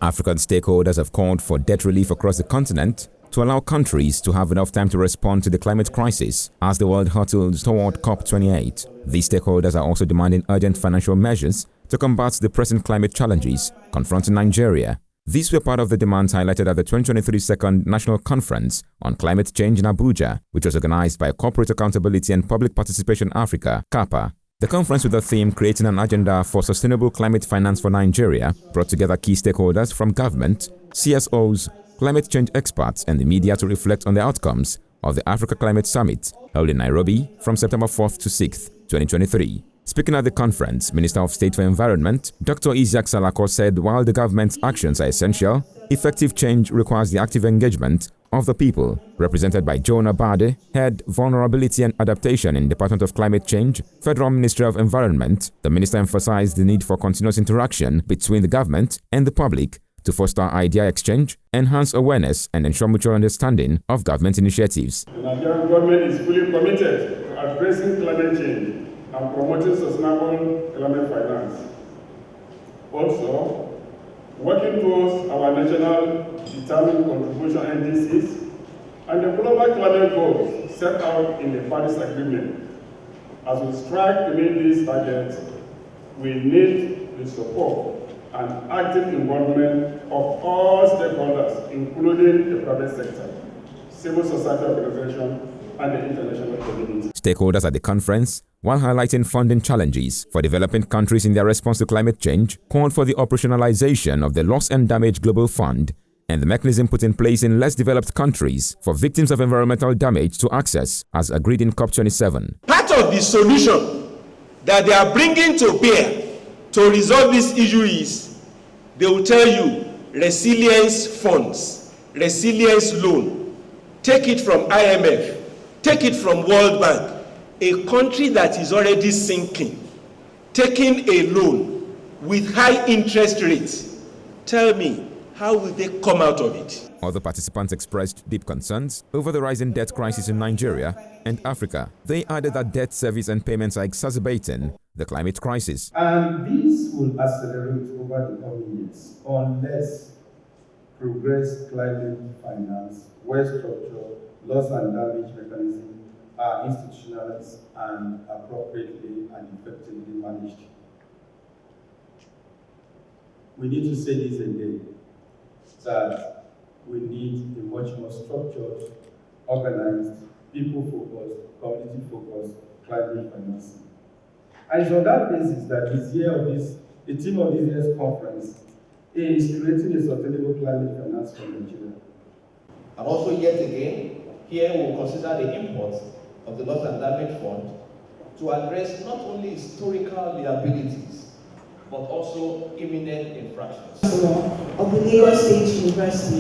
African stakeholders have called for debt relief across the continent to allow countries to have enough time to respond to the climate crisis as the world hurtles toward COP28. These stakeholders are also demanding urgent financial measures to combat the pressing climate challenges confronting Nigeria. These were part of the demands highlighted at the 2023 Second National Conference on Climate Change in Abuja, which was organized by Corporate Accountability and Public Participation Africa, CAPPA. The conference, with the theme Creating an Agenda for Sustainable Climate Finance for Nigeria, brought together key stakeholders from government, CSOs, climate change experts and the media to reflect on the outcomes of the Africa Climate Summit held in Nairobi from September 4th to 6th, 2023. Speaking at the conference, Minister of State for Environment, Dr. Isiaq Salako, said while the government's actions are essential, effective change requires the active engagement of the people. Represented by Jonah Bade, Head Vulnerability and Adaptation in Department of Climate Change, Federal Ministry of Environment, the minister emphasized the need for continuous interaction between the government and the public to foster idea exchange, enhance awareness, and ensure mutual understanding of government initiatives. The Nigerian government is fully committed to addressing climate change and promoting sustainable climate finance. Also, working towards our national determined contribution NDCs and the global climate goals set out in the Paris Agreement. As we strive to meet these targets, we need the support and active involvement of all stakeholders, including the private sector, civil society organizations, and the international community. Stakeholders at the conference, while highlighting funding challenges for developing countries in their response to climate change, called for the operationalization of the Loss and Damage Global Fund and the mechanism put in place in less developed countries for victims of environmental damage to access, as agreed in COP27. Part of the solution that they are bringing to bear to resolve this issue is they will tell you resilience funds, resilience loan, take it from IMF, take it from World Bank. A country that is already sinking, taking a loan with high interest rates, tell me, how will they come out of it? Other participants expressed deep concerns over the rising debt crisis in Nigeria and Africa. They added that debt service and payments are exacerbating the climate crisis. And this will accelerate over the coming years unless progress climate finance, waste structure, loss and damage mechanism are institutionalized and appropriately and effectively managed. We need to say this again, that we need a much more structured, organized, people-focused, community-focused climate financing. And it's on that basis that the theme of this year's conference is creating a sustainable climate finance for Nigeria. And also, yet again, here we'll consider the import of the Loss and Damage Fund to address not only historical liabilities, but also imminent infractions. Of the Lagos State University.